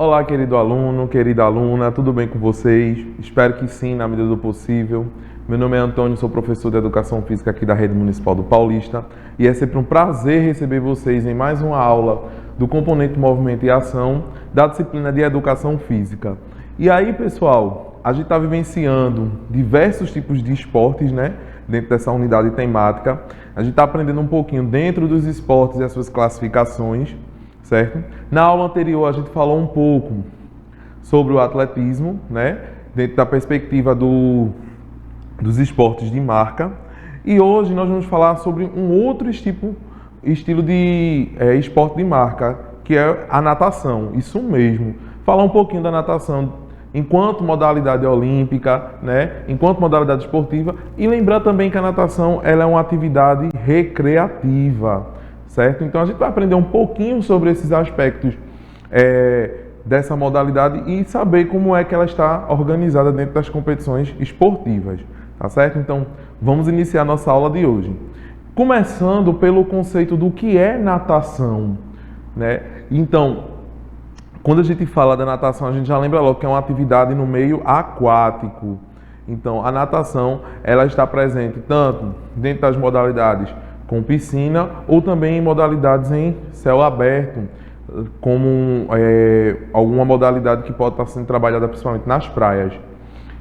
Olá, querido aluno, querida aluna, tudo bem com vocês? Espero que sim, na medida do possível. Meu nome é Antônio, sou professor de Educação Física aqui da Rede Municipal do Paulista e é sempre um prazer receber vocês em mais uma aula do componente Movimento e Ação da disciplina de Educação Física. E aí, pessoal, a gente está vivenciando diversos tipos de esportes, né? Dentro dessa unidade temática. A gente está aprendendo um pouquinho dentro dos esportes e as suas classificações, certo? Na aula anterior a gente falou um pouco sobre o atletismo, né? Dentro da perspectiva dos esportes de marca. E hoje nós vamos falar sobre um outro estilo de esporte de marca, que é a natação. Isso mesmo. Falar um pouquinho da natação enquanto modalidade olímpica, né? Enquanto modalidade esportiva. E lembrar também que a natação ela é uma atividade recreativa, certo? Então a gente vai aprender um pouquinho sobre esses aspectos dessa modalidade e saber como é que ela está organizada dentro das competições esportivas, tá certo? Então vamos iniciar nossa aula de hoje. Começando pelo conceito do que é natação, né? Então, quando a gente fala da natação, a gente já lembra logo que é uma atividade no meio aquático. Então, a natação ela está presente tanto dentro das modalidades com piscina ou também em modalidades em céu aberto, como alguma modalidade que pode estar sendo trabalhada principalmente nas praias.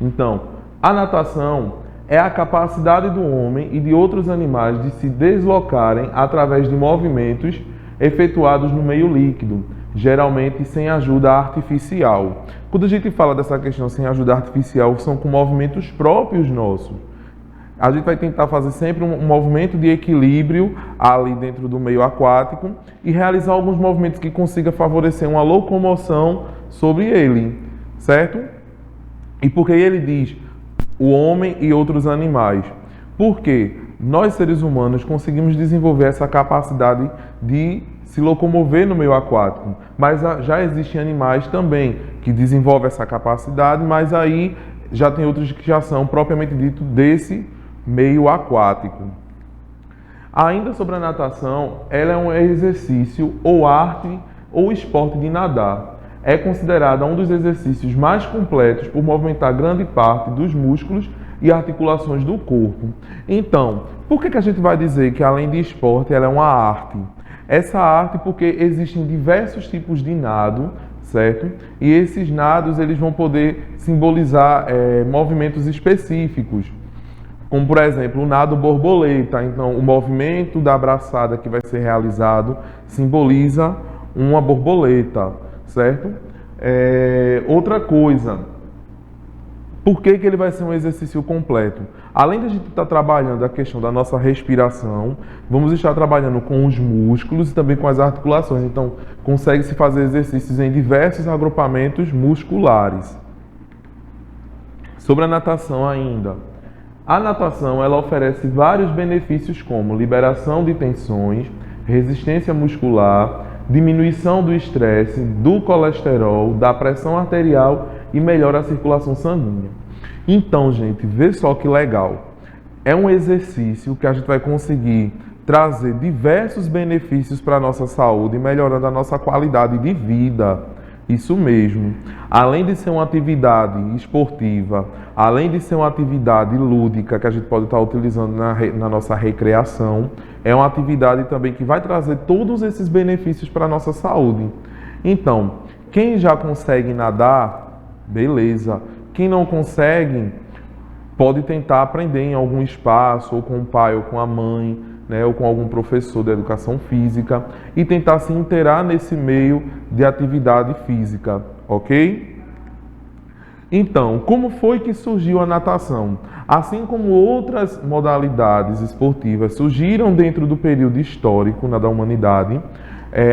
Então, a natação é a capacidade do homem e de outros animais de se deslocarem através de movimentos efetuados no meio líquido, geralmente sem ajuda artificial. Quando a gente fala dessa questão sem ajuda artificial, são com movimentos próprios nossos. A gente vai tentar fazer sempre um movimento de equilíbrio ali dentro do meio aquático e realizar alguns movimentos que consiga favorecer uma locomoção sobre ele, certo? E por que ele diz o homem e outros animais? Porque nós, seres humanos, conseguimos desenvolver essa capacidade de se locomover no meio aquático, mas já existem animais também que desenvolvem essa capacidade, mas aí já tem outros que já são propriamente dito desse meio aquático. Ainda sobre a natação, ela é um exercício ou arte ou esporte de nadar. É considerada um dos exercícios mais completos por movimentar grande parte dos músculos e articulações do corpo. Então, por que a gente vai dizer que além de esporte ela é uma arte? Essa arte porque existem diversos tipos de nado, certo? E esses nados eles vão poder simbolizar movimentos específicos, como por exemplo o nado borboleta. Então o movimento da abraçada que vai ser realizado simboliza uma borboleta, certo? Outra coisa, por que ele vai ser um exercício completo? Além de a gente estar trabalhando a questão da nossa respiração, vamos estar trabalhando com os músculos e também com as articulações. Então, consegue-se fazer exercícios em diversos agrupamentos musculares. Sobre a natação ainda. A natação ela oferece vários benefícios como liberação de tensões, resistência muscular, diminuição do estresse, do colesterol, da pressão arterial e melhora a circulação sanguínea. Então, gente, vê só que legal. É um exercício que a gente vai conseguir trazer diversos benefícios para a nossa saúde, melhorando a nossa qualidade de vida. Isso mesmo. Além de ser uma atividade esportiva, além de ser uma atividade lúdica que a gente pode estar utilizando na nossa recreação, é uma atividade também que vai trazer todos esses benefícios para a nossa saúde. Então, quem já consegue nadar, beleza. Quem não consegue, pode tentar aprender em algum espaço, ou com o pai, ou com a mãe, né, ou com algum professor de educação física, e tentar se inteirar nesse meio de atividade física, ok? Então, como foi que surgiu a natação? Assim como outras modalidades esportivas surgiram dentro do período histórico da humanidade,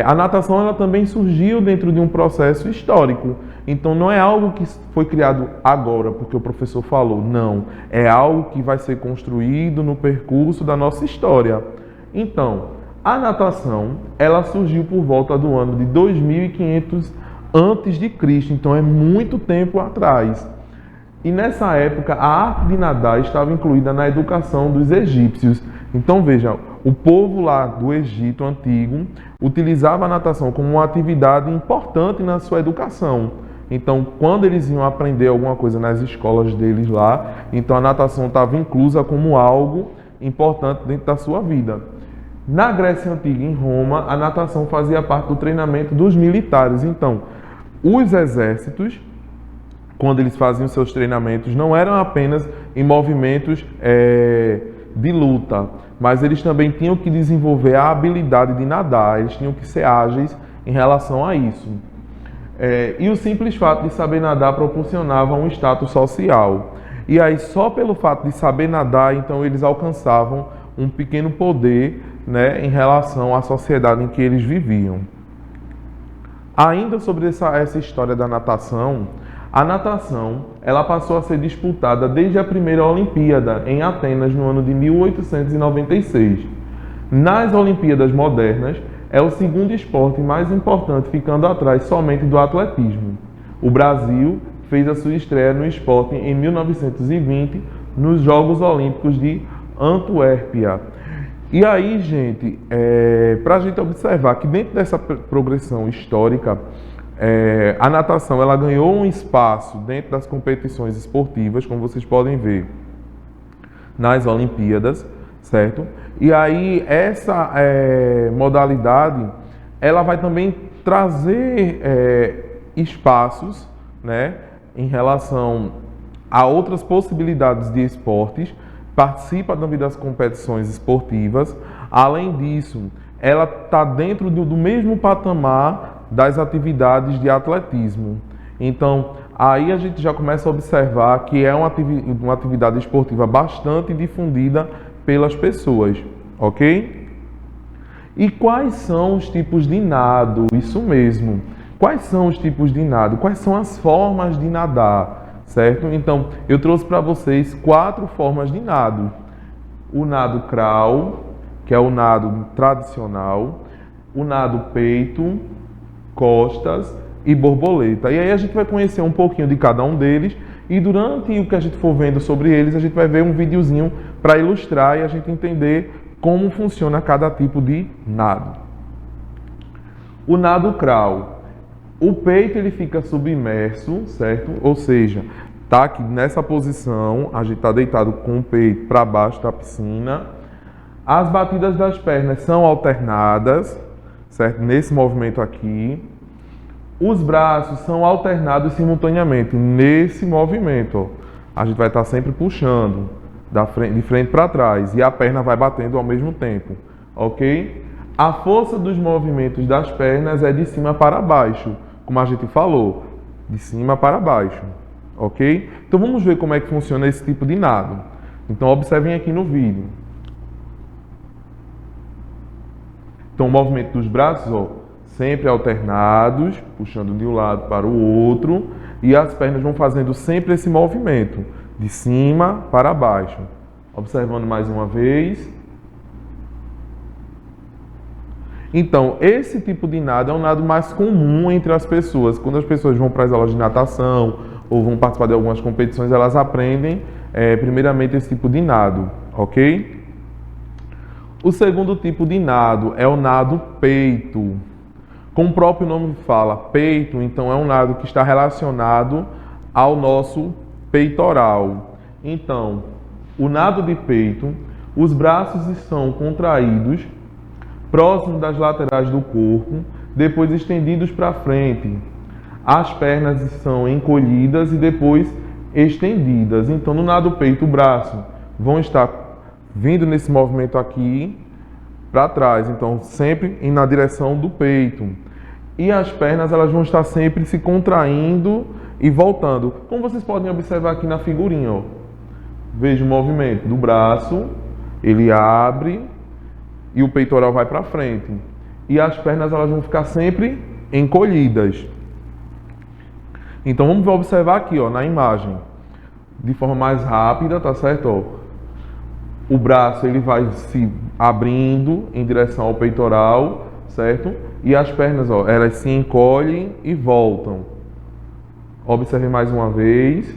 a natação ela também surgiu dentro de um processo histórico. Então não é algo que foi criado agora porque o professor falou, não. É algo que vai ser construído no percurso da nossa história. Então, a natação ela surgiu por volta do ano de 2500 a.C., então é muito tempo atrás. E nessa época a arte de nadar estava incluída na educação dos egípcios. Então veja, o povo lá do Egito Antigo utilizava a natação como uma atividade importante na sua educação. Então, quando eles iam aprender alguma coisa nas escolas deles lá, então a natação estava inclusa como algo importante dentro da sua vida. Na Grécia Antiga, em Roma, a natação fazia parte do treinamento dos militares. Então, os exércitos, quando eles faziam seus treinamentos, não eram apenas em movimentos de luta, mas eles também tinham que desenvolver a habilidade de nadar, eles tinham que ser ágeis em relação a isso. E o simples fato de saber nadar proporcionava um status social. E aí, só pelo fato de saber nadar, então eles alcançavam um pequeno poder, né, em relação à sociedade em que eles viviam. Ainda sobre essa história da natação, a natação ela passou a ser disputada desde a primeira Olimpíada, em Atenas, no ano de 1896. Nas Olimpíadas modernas, é o segundo esporte mais importante, ficando atrás somente do atletismo. O Brasil fez a sua estreia no esporte em 1920, nos Jogos Olímpicos de Antuérpia. E aí, gente, para a gente observar que dentro dessa progressão histórica, a natação ela ganhou um espaço dentro das competições esportivas, como vocês podem ver, nas Olimpíadas, certo? E aí essa modalidade, ela vai também trazer espaços, né, em relação a outras possibilidades de esportes, participa também das competições esportivas. Além disso, ela está dentro do mesmo patamar das atividades de atletismo. Então, aí a gente já começa a observar que é uma atividade esportiva bastante difundida pelas pessoas, ok? E quais são os tipos de nado? Isso mesmo. Quais são os tipos de nado? Quais são as formas de nadar? Certo? Então, eu trouxe para vocês 4 formas de nado. O nado crawl, que é o nado tradicional, o nado peito, costas e borboleta. E aí a gente vai conhecer um pouquinho de cada um deles e durante o que a gente for vendo sobre eles, a gente vai ver um videozinho para ilustrar e a gente entender como funciona cada tipo de nado. O nado crawl. O peito ele fica submerso, certo? Ou seja, tá aqui nessa posição, a gente está deitado com o peito para baixo da piscina. As batidas das pernas são alternadas, certo? Nesse movimento aqui. Os braços são alternados simultaneamente nesse movimento. Ó. A gente vai estar sempre puxando de frente para trás e a perna vai batendo ao mesmo tempo, ok? A força dos movimentos das pernas é de cima para baixo. Como a gente falou, de cima para baixo, ok? Então vamos ver como é que funciona esse tipo de nado. Então observem aqui no vídeo. Então o movimento dos braços, ó, sempre alternados, puxando de um lado para o outro, e as pernas vão fazendo sempre esse movimento, de cima para baixo. Observando mais uma vez. Então, esse tipo de nado é um nado mais comum entre as pessoas. Quando as pessoas vão para as aulas de natação ou vão participar de algumas competições, elas aprendem primeiramente esse tipo de nado, ok? O segundo tipo de nado é o nado peito. Como o próprio nome fala, peito, então é um nado que está relacionado ao nosso peitoral. Então, o nado de peito, os braços estão contraídos próximo das laterais do corpo, depois estendidos para frente. As pernas são encolhidas e depois estendidas. Então, no nado peito, o braço vão estar vindo nesse movimento aqui para trás. Então, sempre na direção do peito. E as pernas elas vão estar sempre se contraindo e voltando. Como vocês podem observar aqui na figurinha, ó. Veja o movimento do braço, ele abre e o peitoral vai para frente. E as pernas elas vão ficar sempre encolhidas. Então vamos observar aqui, ó, na imagem, de forma mais rápida, tá certo? Ó, o braço ele vai se abrindo em direção ao peitoral, certo? E as pernas, ó, elas se encolhem e voltam. Observe mais uma vez.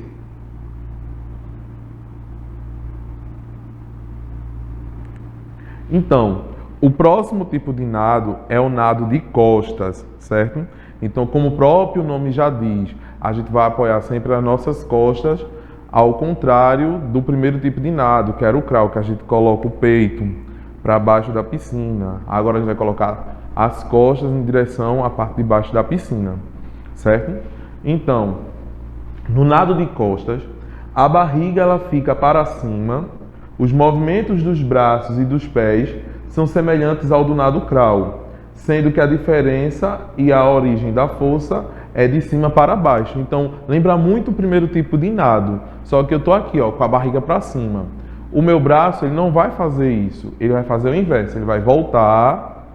Então, o próximo tipo de nado é o nado de costas, certo? Então, como o próprio nome já diz, a gente vai apoiar sempre as nossas costas, ao contrário do primeiro tipo de nado, que era o crawl, que a gente coloca o peito para baixo da piscina. Agora a gente vai colocar as costas em direção à parte de baixo da piscina, certo? Então, no nado de costas, a barriga ela fica para cima, os movimentos dos braços e dos pés são semelhantes ao do nado crawl, sendo que a diferença e a origem da força é de cima para baixo. Então, lembra muito o primeiro tipo de nado, só que eu estou aqui, ó, com a barriga para cima. O meu braço ele não vai fazer isso, ele vai fazer o inverso, ele vai voltar,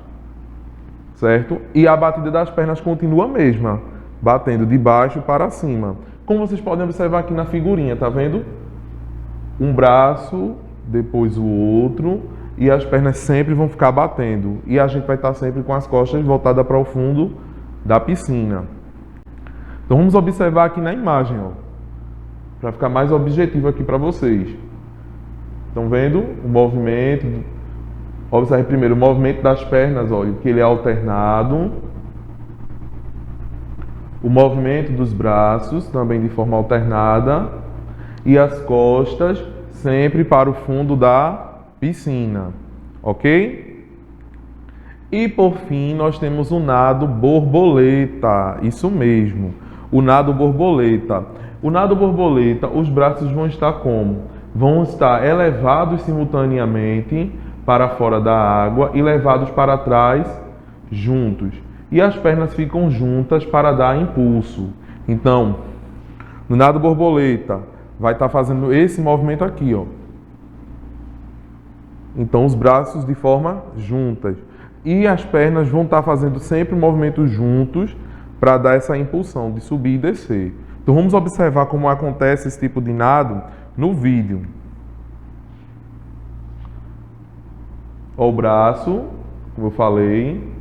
certo? E a batida das pernas continua a mesma, batendo de baixo para cima. Como vocês podem observar aqui na figurinha, tá vendo? Um braço, depois o outro, e as pernas sempre vão ficar batendo. E a gente vai estar sempre com as costas voltadas para o fundo da piscina. Então vamos observar aqui na imagem, ó, para ficar mais objetivo aqui para vocês. Estão vendo o movimento? Observe primeiro o movimento das pernas, olha, que ele é alternado. O movimento dos braços, também de forma alternada. E as costas, sempre para o fundo da piscina. Ok? E por fim, nós temos o nado borboleta. Isso mesmo, o nado borboleta. O nado borboleta, os braços vão estar como? Vão estar elevados simultaneamente para fora da água e levados para trás juntos. E as pernas ficam juntas para dar impulso. Então, no nado borboleta, vai estar fazendo esse movimento aqui, ó. Então, os braços de forma juntas. E as pernas vão estar fazendo sempre o movimento juntos para dar essa impulsão de subir e descer. Então, vamos observar como acontece esse tipo de nado no vídeo. Ó, o braço, como eu falei,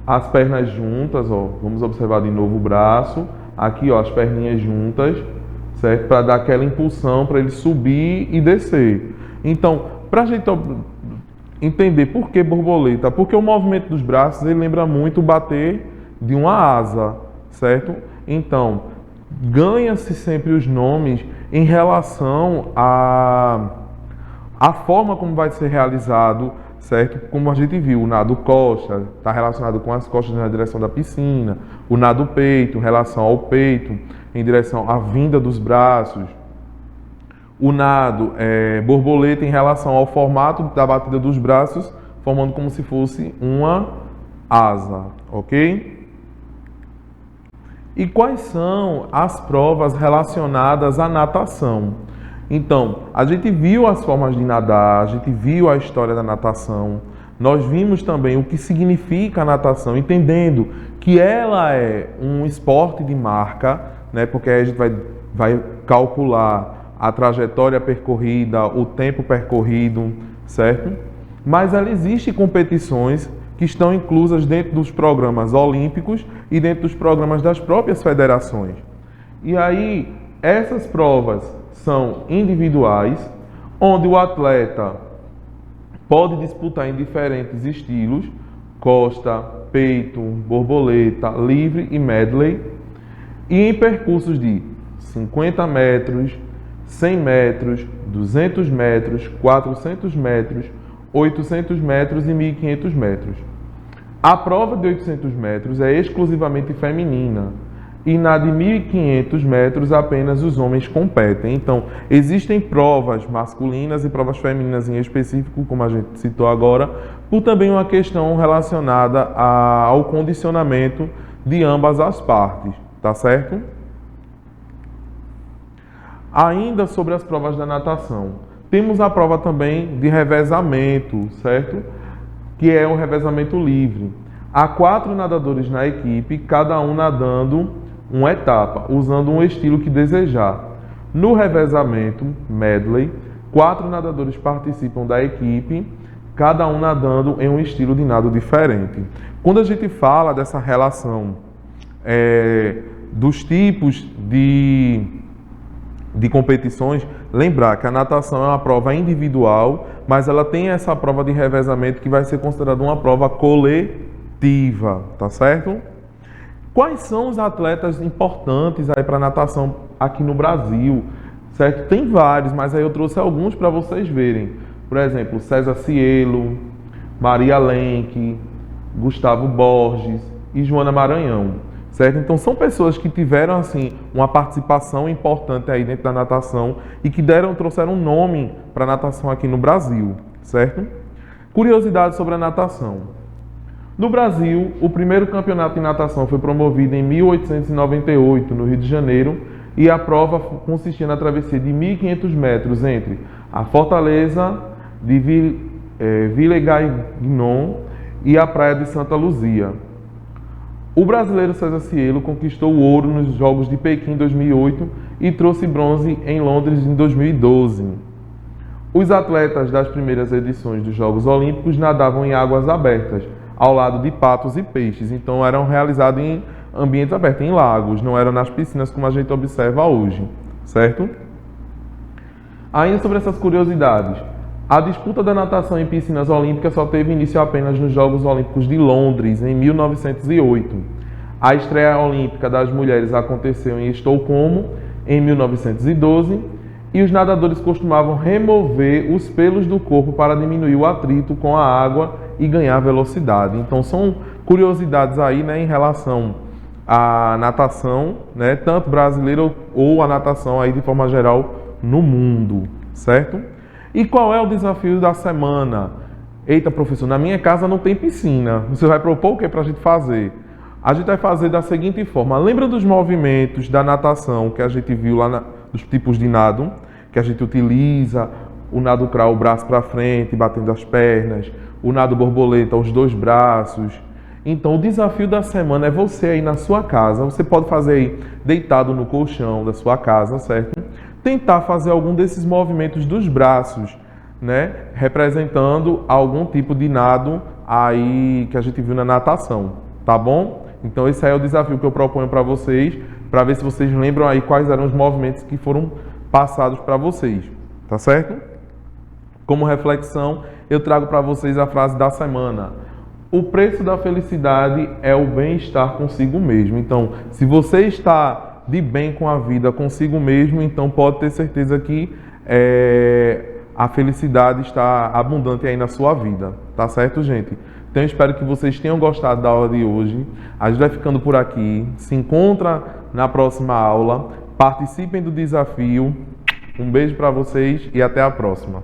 as pernas juntas, ó, vamos observar de novo o braço, aqui ó, as perninhas juntas, certo? Para dar aquela impulsão para ele subir e descer. Então, para a gente entender por que borboleta, porque o movimento dos braços ele lembra muito o bater de uma asa, certo? Então, ganha-se sempre os nomes em relação à forma como vai ser realizado, certo? Como a gente viu, o nado costa está relacionado com as costas na direção da piscina, o nado peito em relação ao peito, em direção à vinda dos braços, o nado borboleta em relação ao formato da batida dos braços, formando como se fosse uma asa, ok? E quais são as provas relacionadas à natação? Então, a gente viu as formas de nadar, a gente viu a história da natação, nós vimos também o que significa a natação, entendendo que ela é um esporte de marca, né, porque aí a gente vai calcular a trajetória percorrida, o tempo percorrido, certo? Mas ela existe competições que estão inclusas dentro dos programas olímpicos e dentro dos programas das próprias federações. E aí, essas provas são individuais, onde o atleta pode disputar em diferentes estilos, costa, peito, borboleta, livre e medley, e em percursos de 50 metros, 100 metros, 200 metros, 400 metros, 800 metros e 1.500 metros. A prova de 800 metros é exclusivamente feminina e na de 1.500 metros apenas os homens competem. Então, existem provas masculinas e provas femininas em específico, como a gente citou agora, por também uma questão relacionada ao condicionamento de ambas as partes, tá certo? Ainda sobre as provas da natação, temos a prova também de revezamento, certo? Que é um revezamento livre. Há 4 nadadores na equipe, cada um nadando uma etapa, usando um estilo que desejar. No revezamento medley, 4 nadadores participam da equipe, cada um nadando em um estilo de nado diferente. Quando a gente fala dessa relação dos tipos de de competições, lembrar que a natação é uma prova individual, mas ela tem essa prova de revezamento que vai ser considerada uma prova coletiva, tá certo? Quais são os atletas importantes aí para natação aqui no Brasil? Certo? Tem vários, mas aí eu trouxe alguns para vocês verem. Por exemplo, César Cielo, Maria Lenk, Gustavo Borges e Joana Maranhão. Certo? Então são pessoas que tiveram assim uma participação importante aí dentro da natação e que trouxeram um nome para a natação aqui no Brasil, certo? Curiosidades sobre a natação. No Brasil, o primeiro campeonato de natação foi promovido em 1898, no Rio de Janeiro, e a prova consistia na travessia de 1.500 metros entre a fortaleza de Villegaignon e a praia de Santa Luzia. O brasileiro César Cielo conquistou o ouro nos Jogos de Pequim em 2008 e trouxe bronze em Londres em 2012. Os atletas das primeiras edições dos Jogos Olímpicos nadavam em águas abertas, ao lado de patos e peixes, então eram realizados em ambientes abertos, em lagos, não eram nas piscinas como a gente observa hoje, certo? Ainda sobre essas curiosidades, a disputa da natação em piscinas olímpicas só teve início apenas nos Jogos Olímpicos de Londres, em 1908. A estreia olímpica das mulheres aconteceu em Estocolmo, em 1912, e os nadadores costumavam remover os pelos do corpo para diminuir o atrito com a água e ganhar velocidade. Então são curiosidades aí, né, em relação à natação, né, tanto brasileira ou a natação aí de forma geral no mundo, certo? E qual é o desafio da semana? Eita, professor, na minha casa não tem piscina. Você vai propor o que para a gente fazer? A gente vai fazer da seguinte forma. Lembra dos movimentos da natação que a gente viu lá dos tipos de nado? Que a gente utiliza o nado crawl, o braço para frente, batendo as pernas. O nado borboleta, os dois braços. Então, o desafio da semana é você aí na sua casa. Você pode fazer aí deitado no colchão da sua casa, certo? Tentar fazer algum desses movimentos dos braços, né? Representando algum tipo de nado aí que a gente viu na natação, tá bom? Então esse aí é o desafio que eu proponho para vocês, para ver se vocês lembram aí quais eram os movimentos que foram passados para vocês, tá certo? Como reflexão, eu trago para vocês a frase da semana. O preço da felicidade é o bem-estar consigo mesmo. Então, se você está de bem com a vida, consigo mesmo, então pode ter certeza que a felicidade está abundante aí na sua vida, tá certo, gente? Então eu espero que vocês tenham gostado da aula de hoje. A gente vai ficando por aqui, se encontra na próxima aula, participem do desafio. Um beijo para vocês e até a próxima.